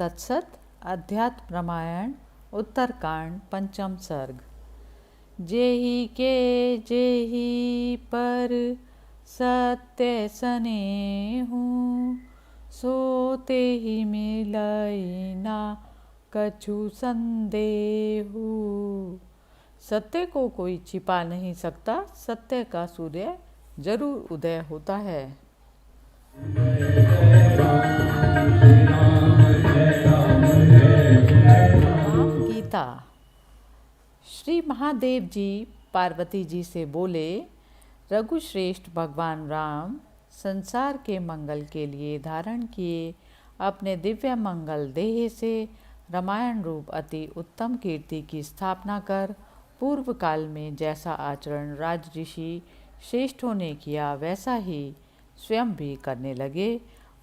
तत्सत। अध्यात्म रामायण उत्तरकांड पंचम सर्ग। जेहि के जेहि पर सत्य सनेहु, सो तेहि मिलई ना कछु संदेहु। सत्य को कोई छिपा नहीं सकता, सत्य का सूर्य जरूर उदय होता है। गीता। श्री महादेव जी पार्वती जी से बोले, रघुश्रेष्ठ भगवान राम संसार के मंगल के लिए धारण किए अपने दिव्य मंगल देह से रामायण रूप अति उत्तम कीर्ति की स्थापना कर पूर्व काल में जैसा आचरण राज ऋषि श्रेष्ठों ने किया वैसा ही स्वयं भी करने लगे।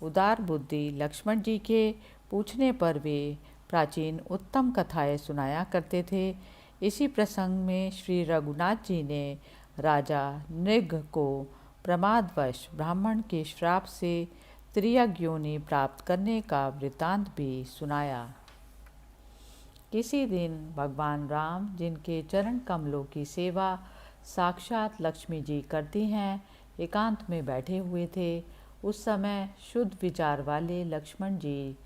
उदार बुद्धि लक्ष्मण जी के पूछने पर वे प्राचीन उत्तम कथाएं सुनाया करते थे। इसी प्रसंग में श्री रघुनाथ जी ने राजा नृग को प्रमादवश ब्राह्मण के श्राप से त्रियग योनि प्राप्त करने का वृतांत भी सुनाया। किसी दिन भगवान राम, जिनके चरण कमलों की सेवा साक्षात लक्ष्मी जी करती हैं, एकांत में बैठे हुए थे। उस समय शुद्ध विचार वाले लक्ष्मण जी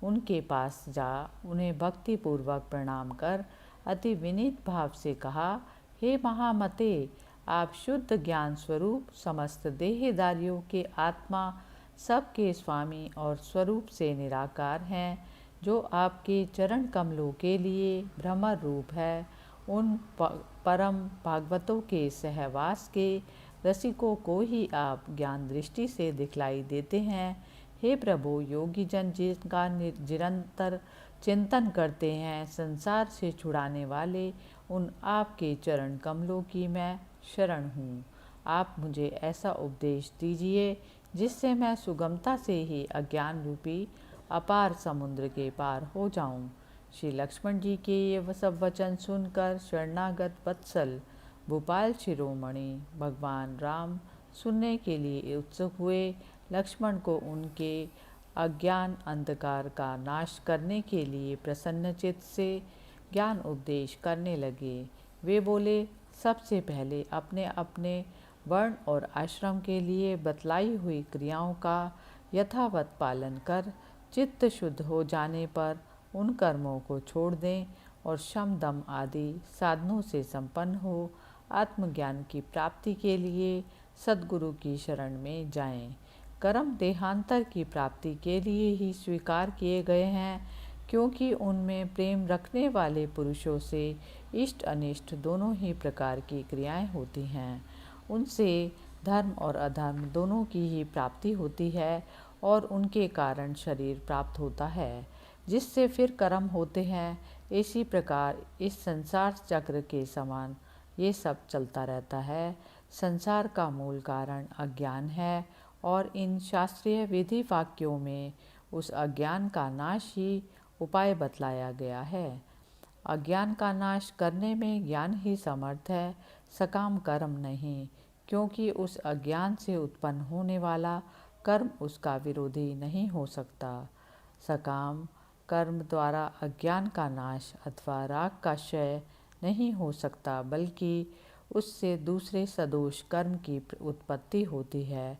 उनके पास जा उन्हें भक्ति पूर्वक प्रणाम कर अति विनीत भाव से कहा, हे महामते, आप शुद्ध ज्ञान स्वरूप समस्त देहधारियों के आत्मा, सबके स्वामी और स्वरूप से निराकार हैं, जो आपके चरण कमलों के लिए भ्रमर रूप है। उन परम भागवतों के सहवास के रसिकों को ही आप ज्ञान दृष्टि से दिखलाई देते हैं। हे प्रभु, योगी जन जिनका निरंतर चिंतन करते हैं, संसार से छुड़ाने वाले उन आपके चरण कमलों की मैं शरण हूँ। आप मुझे ऐसा उपदेश दीजिए जिससे मैं सुगमता से ही अज्ञान रूपी अपार समुद्र के पार हो जाऊं। श्री लक्ष्मण जी के ये सब वचन सुनकर शरणागत वत्सल भूपाल शिरोमणि भगवान राम सुनने के लिए उत्सुक हुए। लक्ष्मण को उनके अज्ञान अंधकार का नाश करने के लिए प्रसन्नचित्त से ज्ञान उपदेश करने लगे। वे बोले, सबसे पहले अपने अपने वर्ण और आश्रम के लिए बतलाई हुई क्रियाओं का यथावत पालन कर चित्त शुद्ध हो जाने पर उन कर्मों को छोड़ दें और शम दम आदि साधनों से संपन्न हो आत्मज्ञान की प्राप्ति के लिए सद्गुरु की शरण में जाएं। कर्म देहांतर की प्राप्ति के लिए ही स्वीकार किए गए हैं, क्योंकि उनमें प्रेम रखने वाले पुरुषों से इष्ट अनिष्ट दोनों ही प्रकार की क्रियाएं होती हैं। उनसे धर्म और अधर्म दोनों की ही प्राप्ति होती है और उनके कारण शरीर प्राप्त होता है, जिससे फिर कर्म होते हैं। इसी प्रकार इस संसार चक्र के समान ये सब चलता रहता है। संसार का मूल कारण अज्ञान है और इन शास्त्रीय विधि वाक्यों में उस अज्ञान का नाश ही उपाय बतलाया गया है। अज्ञान का नाश करने में ज्ञान ही समर्थ है, सकाम कर्म नहीं, क्योंकि उस अज्ञान से उत्पन्न होने वाला कर्म उसका विरोधी नहीं हो सकता। सकाम कर्म द्वारा अज्ञान का नाश अथवा राग का क्षय नहीं हो सकता, बल्कि उससे दूसरे सदोष कर्म की उत्पत्ति होती है।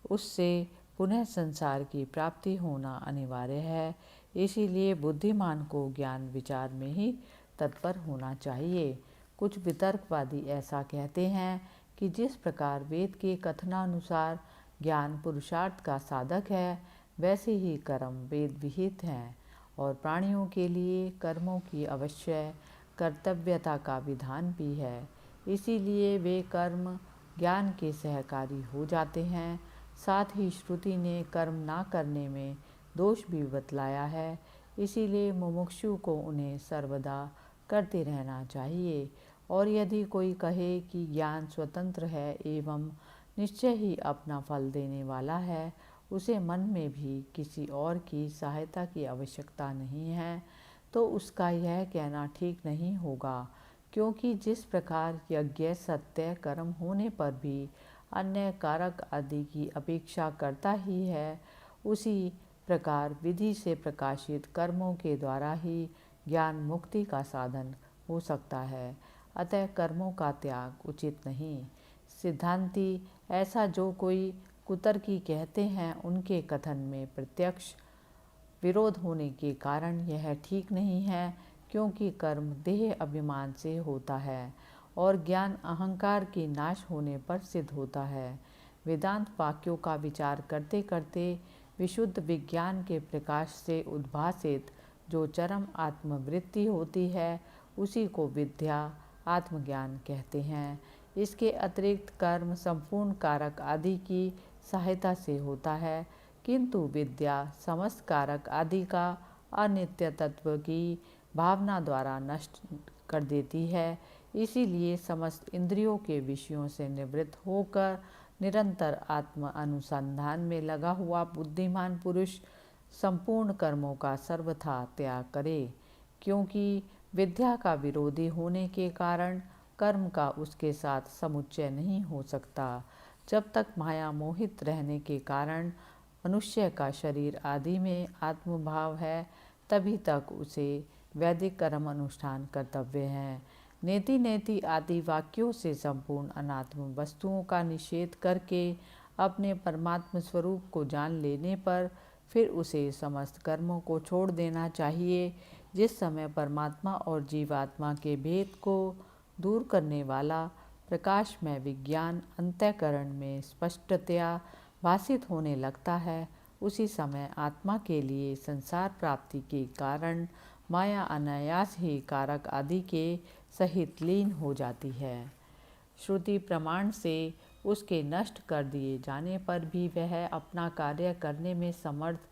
उससे पुनः संसार की प्राप्ति होना अनिवार्य है। इसीलिए बुद्धिमान को ज्ञान विचार में ही तत्पर होना चाहिए। कुछ वितर्कवादी ऐसा कहते हैं कि जिस प्रकार वेद के कथनानुसार ज्ञान पुरुषार्थ का साधक है, वैसे ही कर्म वेद विहित हैं और प्राणियों के लिए कर्मों की अवश्य कर्तव्यता का विधान भी है। इसीलिए वे कर्म ज्ञान के सहकारी हो जाते हैं। साथ ही श्रुति ने कर्म ना करने में दोष भी बतलाया है। इसीलिए मुमुक्षु को उन्हें सर्वदा करते रहना चाहिए। और यदि कोई कहे कि ज्ञान स्वतंत्र है एवं निश्चय ही अपना फल देने वाला है, उसे मन में भी किसी और की सहायता की आवश्यकता नहीं है, तो उसका यह कहना ठीक नहीं होगा, क्योंकि जिस प्रकार यज्ञ सत्य कर्म होने पर भी अन्य कारक आदि की अपेक्षा करता ही है, उसी प्रकार विधि से प्रकाशित कर्मों के द्वारा ही ज्ञान मुक्ति का साधन हो सकता है। अतः कर्मों का त्याग उचित नहीं। सिद्धांती ऐसा जो कोई कुतर्की कहते हैं, उनके कथन में प्रत्यक्ष विरोध होने के कारण यह ठीक नहीं है, क्योंकि कर्म देह अभिमान से होता है और ज्ञान अहंकार के नाश होने पर सिद्ध होता है। वेदांत वाक्यों का विचार करते करते विशुद्ध विज्ञान के प्रकाश से उद्भासित जो चरम आत्मवृत्ति होती है, उसी को विद्या आत्मज्ञान कहते हैं। इसके अतिरिक्त कर्म संपूर्ण कारक आदि की सहायता से होता है, किंतु विद्या समस्त कारक आदि का अनित्य तत्व की भावना द्वारा नष्ट कर देती है। इसीलिए समस्त इंद्रियों के विषयों से निवृत्त होकर निरंतर आत्म अनुसंधान में लगा हुआ बुद्धिमान पुरुष संपूर्ण कर्मों का सर्वथा त्याग करे, क्योंकि विद्या का विरोधी होने के कारण कर्म का उसके साथ समुच्चय नहीं हो सकता। जब तक माया मोहित रहने के कारण मनुष्य का शरीर आदि में आत्मभाव है, तभी तक उसे वैदिक कर्म अनुष्ठान कर्तव्य है। नेति नेति आदि वाक्यों से संपूर्ण अनात्म वस्तुओं का निषेध करके अपने परमात्म स्वरूप को जान लेने पर फिर उसे समस्त कर्मों को छोड़ देना चाहिए। जिस समय परमात्मा और जीवात्मा के भेद को दूर करने वाला प्रकाशमय विज्ञान अंतःकरण में स्पष्टतया भासित होने लगता है, उसी समय आत्मा के लिए संसार प्राप्ति के कारण माया अनायास ही कारक आदि के सहित लीन हो जाती है। श्रुति प्रमाण से उसके नष्ट कर दिए जाने पर भी वह अपना कार्य करने में समर्थ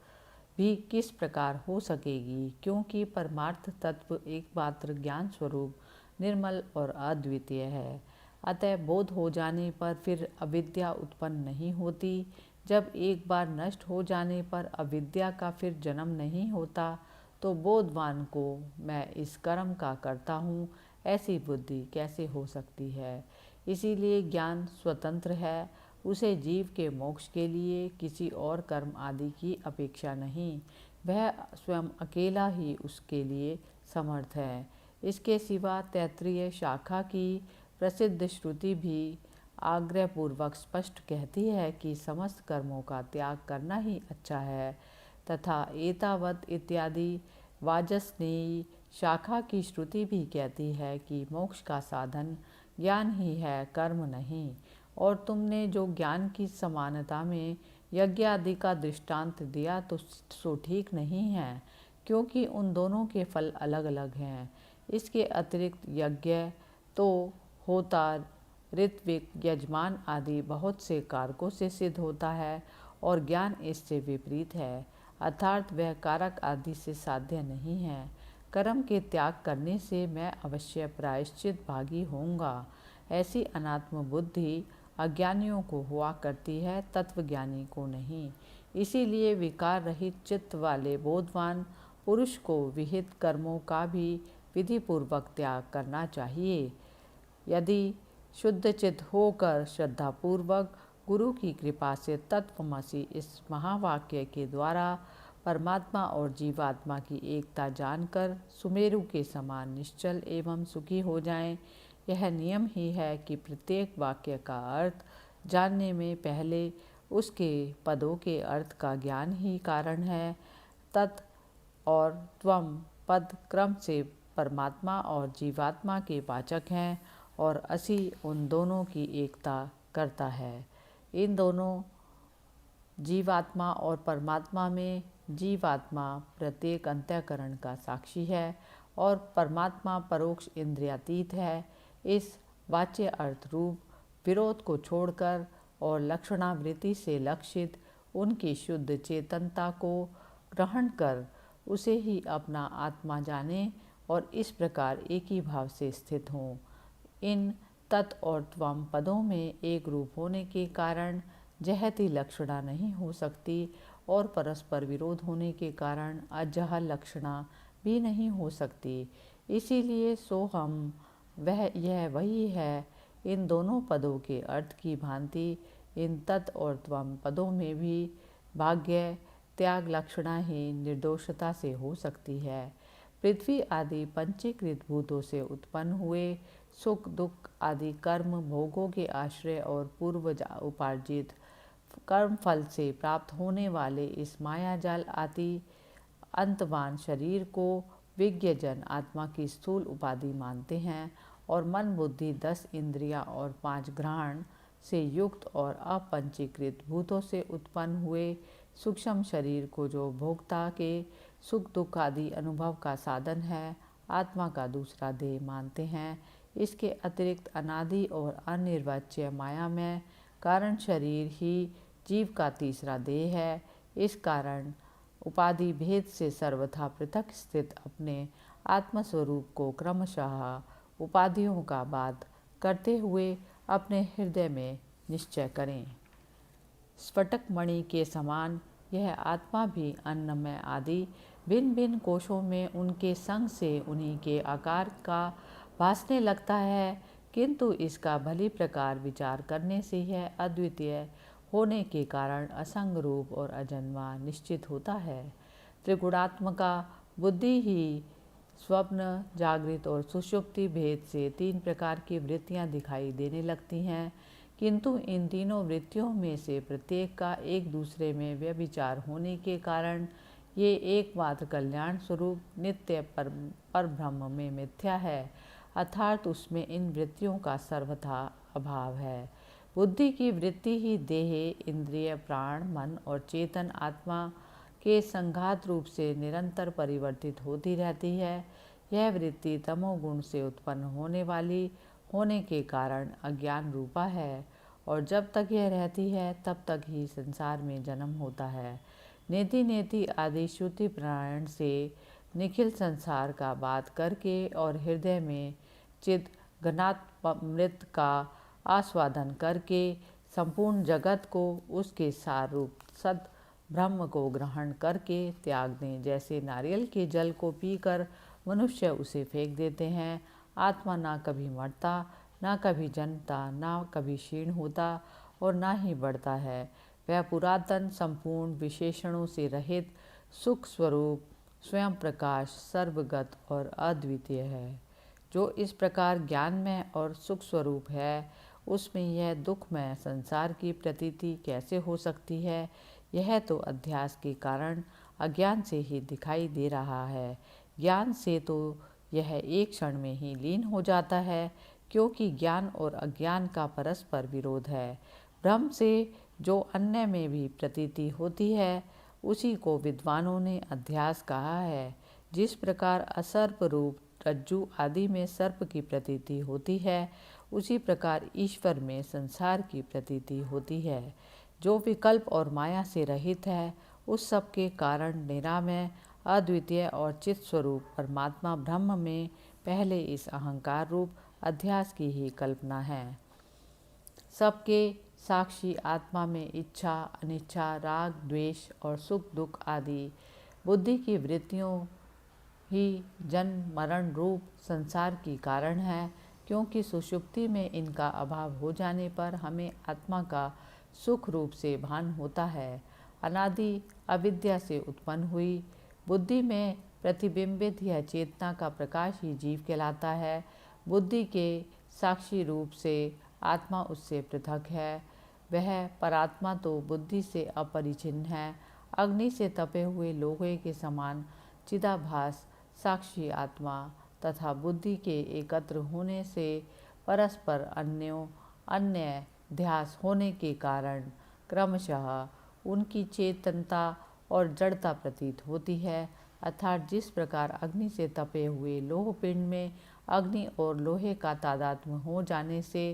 भी किस प्रकार हो सकेगी, क्योंकि परमार्थ तत्व एकमात्र ज्ञान स्वरूप निर्मल और अद्वितीय है। अतः बोध हो जाने पर फिर अविद्या उत्पन्न नहीं होती। जब एक बार नष्ट हो जाने पर अविद्या का फिर जन्म नहीं होता, तो बोधवान को मैं इस कर्म का करता हूँ ऐसी बुद्धि कैसे हो सकती है। इसीलिए ज्ञान स्वतंत्र है, उसे जीव के मोक्ष के लिए किसी और कर्म आदि की अपेक्षा नहीं, वह स्वयं अकेला ही उसके लिए समर्थ है। इसके सिवा तैत्तिरीय शाखा की प्रसिद्ध श्रुति भी आग्रहपूर्वक स्पष्ट कहती है कि समस्त कर्मों का त्याग करना ही अच्छा है, तथा एतावत इत्यादि वाजस्नेयी शाखा की श्रुति भी कहती है कि मोक्ष का साधन ज्ञान ही है, कर्म नहीं। और तुमने जो ज्ञान की समानता में यज्ञ आदि का दृष्टांत दिया तो सो ठीक नहीं है, क्योंकि उन दोनों के फल अलग अलग हैं। इसके अतिरिक्त यज्ञ तो होता ऋत्विक, यजमान आदि बहुत से कारकों से सिद्ध होता है, और ज्ञान इससे विपरीत है, अर्थात वह कारक आदि से साध्य नहीं है। कर्म के त्याग करने से मैं अवश्य प्रायश्चित भागी होऊंगा, ऐसी अनात्म बुद्धि अज्ञानियों को हुआ करती है, तत्वज्ञानी को नहीं। इसीलिए विकार रहित चित्त वाले बोधवान पुरुष को विहित कर्मों का भी विधिपूर्वक त्याग करना चाहिए। यदि शुद्ध चित्त होकर श्रद्धापूर्वक गुरु की कृपा से तत्वमसि इस महावाक्य के द्वारा परमात्मा और जीवात्मा की एकता जानकर सुमेरु के समान निश्चल एवं सुखी हो जाएं, यह नियम ही है कि प्रत्येक वाक्य का अर्थ जानने में पहले उसके पदों के अर्थ का ज्ञान ही कारण है। तत् और त्वम पद क्रम से परमात्मा और जीवात्मा के वाचक हैं, और असि उन दोनों की एकता करता है। इन दोनों जीवात्मा और परमात्मा में जीवात्मा प्रत्येक अंतःकरण का साक्षी है और परमात्मा परोक्ष इंद्रियातीत है। इस वाच्य अर्थ रूप विरोध को छोड़कर और लक्षणावृत्ति से लक्षित उनकी शुद्ध चेतनता को ग्रहण कर उसे ही अपना आत्मा जाने और इस प्रकार एक ही भाव से स्थित हों। इन तत् और त्वम पदों में एक रूप होने के कारण जहति लक्षणा नहीं हो सकती, और परस्पर विरोध होने के कारण अजह लक्षणा भी नहीं हो सकती। इसीलिए सोहम यह वही है। इन दोनों पदों के अर्थ की भांति इन तत् और त्वम पदों में भी भाग्य त्याग लक्षणा ही निर्दोषता से हो सकती है। पृथ्वी आदि पंचीकृत भूतों से उत्पन्न हुए सुख दुख आदि कर्म भोगों के आश्रय और पूर्वज उपार्जित कर्म फल से प्राप्त होने वाले इस मायाजाल आदि अंतवान शरीर को विज्ञजन आत्मा की स्थूल उपाधि मानते हैं और मन बुद्धि 10 इंद्रियां और 5 घ्राण से युक्त और अपंचीकृत भूतों से उत्पन्न हुए सूक्ष्म शरीर को जो भोक्ता के सुख दुख आदि अनुभव का साधन है आत्मा का दूसरा देह मानते हैं। इसके अतिरिक्त अनादि और अनिर्वच्य मायामय कारण शरीर ही जीव का तीसरा देह है। इस कारण उपाधि भेद से सर्वथा पृथक स्थित अपने आत्मस्वरूप को क्रमशः उपाधियों का बाध करते हुए अपने हृदय में निश्चय करें। स्फटिक मणि के समान यह आत्मा भी अन्नमय आदि भिन्न भिन्न कोशों में उनके संग से उन्हीं के आकार का भासने लगता है, किंतु इसका भली प्रकार विचार करने से यह अद्वितीय होने के कारण असंग रूप और अजन्मा निश्चित होता है। त्रिगुणात्मका बुद्धि ही स्वप्न, जागृत और सुषुप्ति भेद से 3 प्रकार की वृत्तियां दिखाई देने लगती हैं, किंतु इन तीनों वृत्तियों में से प्रत्येक का एक दूसरे में व्यभिचार होने के कारण ये एकमात्र कल्याण स्वरूप नित्य परब्रह्म में मिथ्या है, अर्थात उसमें इन वृत्तियों का सर्वथा अभाव है। बुद्धि की वृत्ति ही देह, इंद्रिय, प्राण, मन और चेतन आत्मा के संघात रूप से निरंतर परिवर्तित होती रहती है। यह वृत्ति तमोगुण से उत्पन्न होने वाली होने के कारण अज्ञान रूपा है और जब तक यह रहती है तब तक ही संसार में जन्म होता है। नेति नेति आदि श्रुति प्राण से निखिल संसार का बात करके और हृदय में चिद घनात्मृत का आस्वादन करके संपूर्ण जगत को उसके सार रूप सद ब्रह्म को ग्रहण करके त्याग दें। जैसे नारियल के जल को पीकर मनुष्य उसे फेंक देते हैं। आत्मा ना कभी मरता, ना कभी जन्मता, ना कभी क्षीण होता और ना ही बढ़ता है। वह पुरातन संपूर्ण विशेषणों से रहित सुख स्वरूप स्वयं प्रकाश सर्वगत और अद्वितीय है। जो इस प्रकार ज्ञानमय और सुख स्वरूप है, उसमें यह दुखमय संसार की प्रतीति कैसे हो सकती है? यह तो अध्यास के कारण अज्ञान से ही दिखाई दे रहा है। ज्ञान से तो यह एक क्षण में ही लीन हो जाता है, क्योंकि ज्ञान और अज्ञान का परस्पर विरोध है। ब्रह्म से जो अन्य में भी प्रतीति होती है, उसी को विद्वानों ने अध्यास कहा है। जिस प्रकार असर्प रूप रज्जु आदि में सर्प की प्रतीति होती है, उसी प्रकार ईश्वर में संसार की प्रतीति होती है। जो विकल्प और माया से रहित है, उस सब के कारण निरामय, अद्वितीय और चित स्वरूप परमात्मा ब्रह्म में पहले इस अहंकार रूप अध्यास की ही कल्पना है। सबके साक्षी आत्मा में इच्छा, अनिच्छा, राग, द्वेष और सुख दुख आदि बुद्धि की वृत्तियों ही जन्म मरण रूप संसार की कारण है, क्योंकि सुषुप्ति में इनका अभाव हो जाने पर हमें आत्मा का सुख रूप से भान होता है। अनादि अविद्या से उत्पन्न हुई बुद्धि में प्रतिबिंबित यह चेतना का प्रकाश ही जीव कहलाता है। बुद्धि के साक्षी रूप से आत्मा उससे पृथक है। वह परात्मा तो बुद्धि से अपरिचिन्न है। अग्नि से तपे हुए लोहे के समान चिदाभास साक्षी आत्मा तथा बुद्धि के एकत्र होने से परस्पर अन्य ध्यास होने के कारण क्रमशः उनकी चेतनता और जड़ता प्रतीत होती है। अर्थात जिस प्रकार अग्नि से तपे हुए लोह पिंड में अग्नि और लोहे का तादात्म्य हो जाने से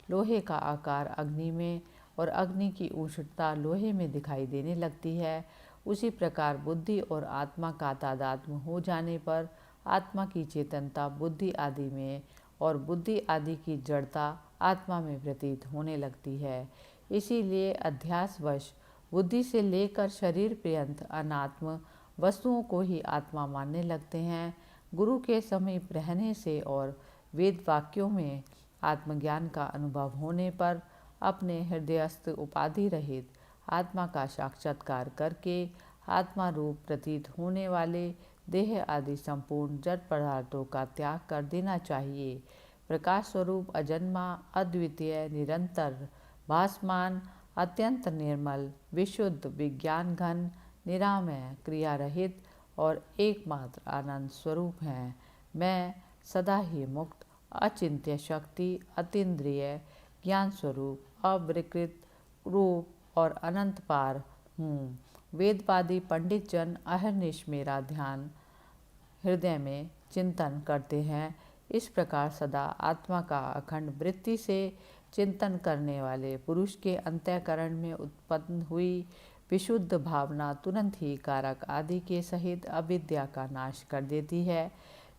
लोहे का आकार अग्नि में और अग्नि की उष्णता लोहे में दिखाई देने लगती है, उसी प्रकार बुद्धि और आत्मा का तादात्म्य हो जाने पर आत्मा की चेतनता बुद्धि आदि में और बुद्धि आदि की जड़ता आत्मा में प्रतीत होने लगती है। इसीलिए अध्यासवश बुद्धि से लेकर शरीर पर्यंत अनात्म वस्तुओं को ही आत्मा मानने लगते हैं। गुरु के समीप रहने से और वेद वाक्यों में आत्मज्ञान का अनुभव होने पर अपने हृदयस्थ उपाधि रहित आत्मा का साक्षात्कार करके आत्मा रूप प्रतीत होने वाले देह आदि संपूर्ण जड़ पदार्थों का त्याग कर देना चाहिए। प्रकाश स्वरूप अजन्मा, अद्वितीय, निरंतर, भासमान, अत्यंत निर्मल, विशुद्ध, विज्ञान घन, निरामय, क्रिया रहित और एकमात्र आनंद स्वरूप हैं। मैं सदा ही मुक्त, अचिंत्य शक्ति, अतीन्द्रिय, ज्ञान स्वरूप, अविकृत रूप और अनंत पार हूँ। वेदवादी पंडित जन अहर्निश मेरा ध्यान हृदय में चिंतन करते हैं। इस प्रकार सदा आत्मा का अखंड वृत्ति से चिंतन करने वाले पुरुष के अंतःकरण में उत्पन्न हुई विशुद्ध भावना तुरंत ही कारक आदि के सहित अविद्या का नाश कर देती है।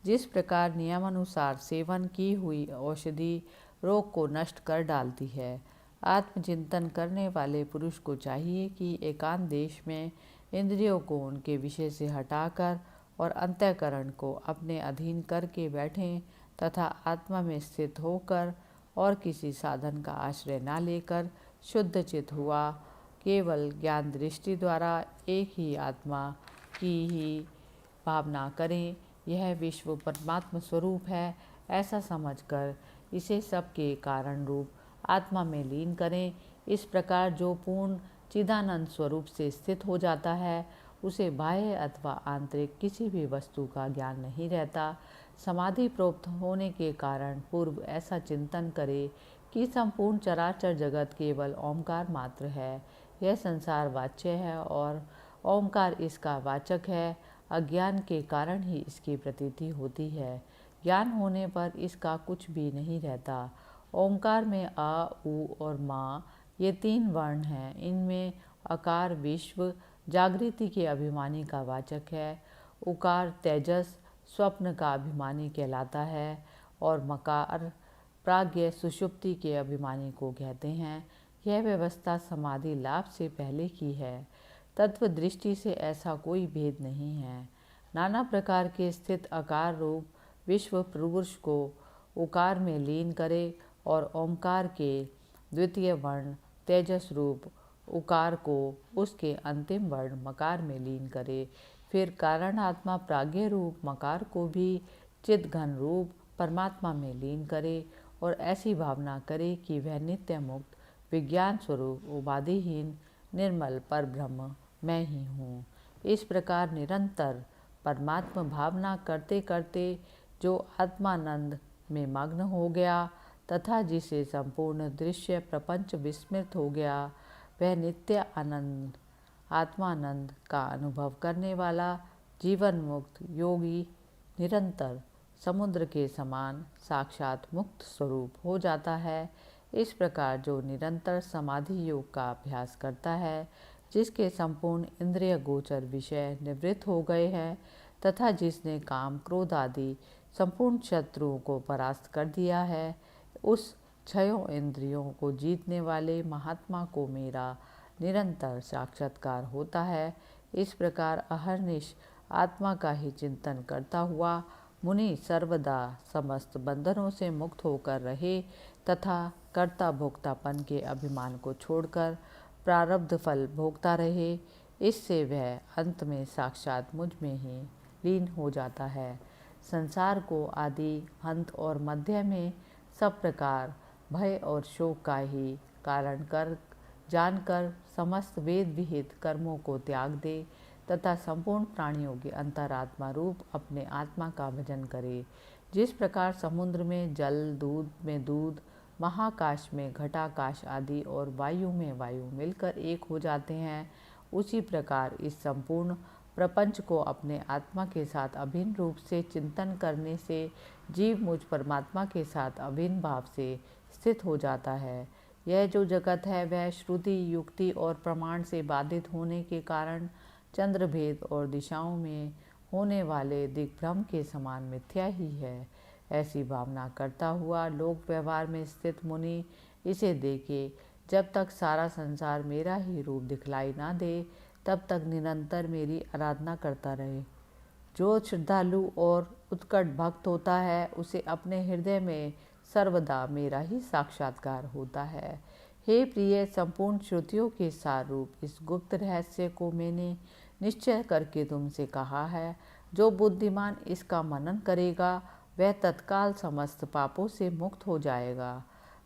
जिस प्रकार नियमानुसार सेवन की हुई औषधि रोग को नष्ट कर डालती है, आत्मचिंतन करने वाले पुरुष को चाहिए कि एकांत देश में इंद्रियों को उनके विषय से हटाकर और अंतःकरण को अपने अधीन करके बैठें तथा आत्मा में स्थित होकर और किसी साधन का आश्रय न लेकर शुद्ध चित हुआ केवल ज्ञान दृष्टि द्वारा एक ही आत्मा की ही भावना करें। यह विश्व परमात्म स्वरूप है ऐसा समझकर इसे सबके कारण रूप आत्मा में लीन करें। इस प्रकार जो पूर्ण चिदानंद स्वरूप से स्थित हो जाता है उसे बाह्य अथवा आंतरिक किसी भी वस्तु का ज्ञान नहीं रहता। समाधि प्राप्त होने के कारण पूर्व ऐसा चिंतन करे कि संपूर्ण चराचर जगत केवल ओंकार मात्र है। यह संसार वाच्य है और ओंकार इसका वाचक है। अज्ञान के कारण ही इसकी प्रतीति होती है। ज्ञान होने पर इसका कुछ भी नहीं रहता। ओंकार में अ, उ और मा ये तीन वर्ण हैं। इनमें अकार विश्व जागृति के अभिमानी का वाचक है, उकार तेजस स्वप्न का अभिमानी कहलाता है और मकार प्राज्ञ सुषुप्ति के अभिमानी को कहते हैं। यह व्यवस्था समाधि लाभ से पहले की है। तत्व दृष्टि से ऐसा कोई भेद नहीं है। नाना प्रकार के स्थित आकार रूप विश्व पुरुष को उकार में लीन करे और ओंकार के द्वितीय वर्ण तेजस रूप उकार को उसके अंतिम वर्ण मकार में लीन करे। फिर कारण आत्मा प्राज्ञ रूप मकार को भी चिद घन रूप परमात्मा में लीन करे और ऐसी भावना करे कि वह नित्य मुक्त विज्ञान स्वरूप उपाधिहीन निर्मल पर ब्रह्म मैं ही हूँ। इस प्रकार निरंतर परमात्मा भावना करते करते जो आत्मानंद में मग्न हो गया तथा जिसे संपूर्ण दृश्य प्रपंच विस्मृत हो गया, वह नित्य आनंद आत्मानंद का अनुभव करने वाला जीवन मुक्त योगी निरंतर समुद्र के समान साक्षात मुक्त स्वरूप हो जाता है। इस प्रकार जो निरंतर समाधि योग का अभ्यास करता है, जिसके संपूर्ण इंद्रिय गोचर विषय निवृत्त हो गए हैं तथा जिसने काम क्रोध आदि संपूर्ण शत्रुओं को परास्त कर दिया है, उस छयों इंद्रियों को जीतने वाले महात्मा को मेरा निरंतर साक्षात्कार होता है। इस प्रकार अहर्निश आत्मा का ही चिंतन करता हुआ मुनि सर्वदा समस्त बंधनों से मुक्त होकर रहे तथा कर्ता भोक्तापन के अभिमान को छोड़कर प्रारब्ध फल भोगता रहे। इससे वह अंत में साक्षात मुझ में ही लीन हो जाता है। संसार को आदि अंत और मध्य में सब प्रकार भय और शोक का ही कारण कर जानकर समस्त वेद विहित कर्मों को त्याग दे तथा संपूर्ण प्राणियों के अंतरात्मा रूप अपने आत्मा का भजन करे। जिस प्रकार समुद्र में जल, दूध में दूध, महाकाश में घटाकाश आदि और वायु में वायु मिलकर एक हो जाते हैं, उसी प्रकार इस संपूर्ण प्रपंच को अपने आत्मा के साथ अभिन्न रूप से चिंतन करने से जीव मुझ परमात्मा के साथ अभिन्न भाव से स्थित हो जाता है। यह जो जगत है वह श्रुति, युक्ति और प्रमाण से बाधित होने के कारण चंद्रभेद और दिशाओं में होने वाले दिग्भ्रम के समान मिथ्या ही है। ऐसी भावना करता हुआ लोक व्यवहार में स्थित मुनि इसे देखे जब तक सारा संसार मेरा ही रूप दिखलाई ना दे, तब तक निरंतर मेरी आराधना करता रहे। जो श्रद्धालु और उत्कट भक्त होता है उसे अपने हृदय में सर्वदा मेरा ही साक्षात्कार होता है। हे प्रिय, संपूर्ण श्रुतियों के सार रूप इस गुप्त रहस्य को मैंने निश्चय करके तुमसे कहा है, जो बुद्धिमान इसका मनन करेगा वह तत्काल समस्त पापों से मुक्त हो जाएगा।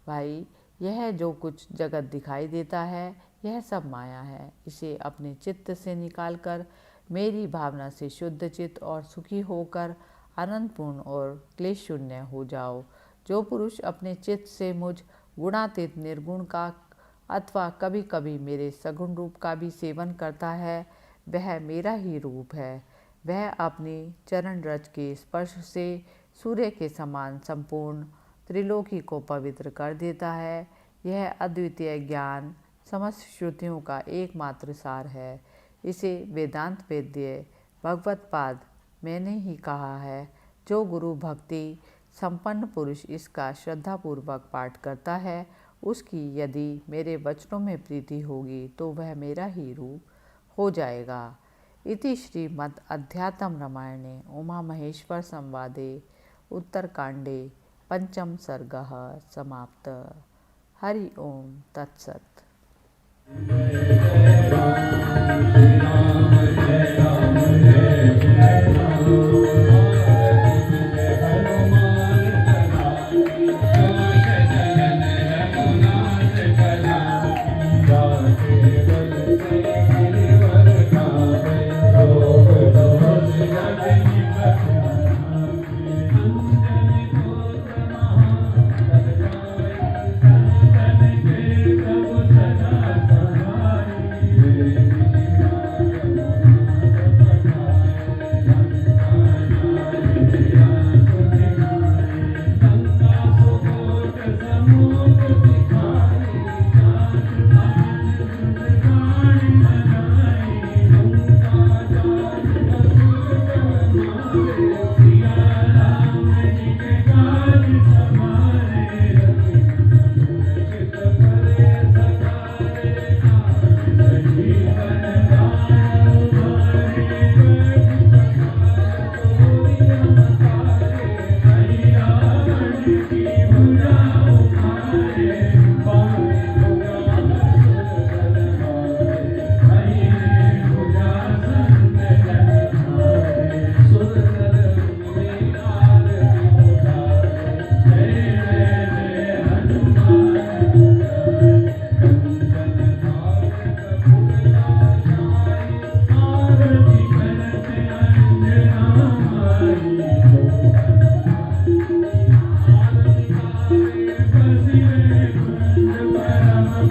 भाई, यह जो कुछ जगत दिखाई देता है यह सब माया है। इसे अपने चित्त से निकालकर मेरी भावना से शुद्ध चित्त और सुखी होकर आनंदपूर्ण और क्लेश शून्य हो जाओ। जो पुरुष अपने चित्त से मुझ गुणातीत निर्गुण का अथवा कभी कभी मेरे सगुण रूप का भी सेवन करता है, वह मेरा ही रूप है। वह अपनी चरण रज के स्पर्श से सूर्य के समान संपूर्ण त्रिलोकी को पवित्र कर देता है। यह अद्वितीय ज्ञान समस्त श्रुतियों का एकमात्र सार है। इसे वेदांत वेद्य भगवत पाद मैंने ही कहा है। जो गुरु भक्ति संपन्न पुरुष इसका श्रद्धापूर्वक पाठ करता है, उसकी यदि मेरे वचनों में प्रीति होगी तो वह मेरा ही रूप हो जाएगा। इति श्रीमद् अध्यात्म रामायणे उमा महेश्वर संवादे उत्तरकांडे पंचम सर्गः समाप्त। हरि ओम तत्सत्।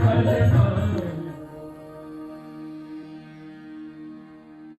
Hare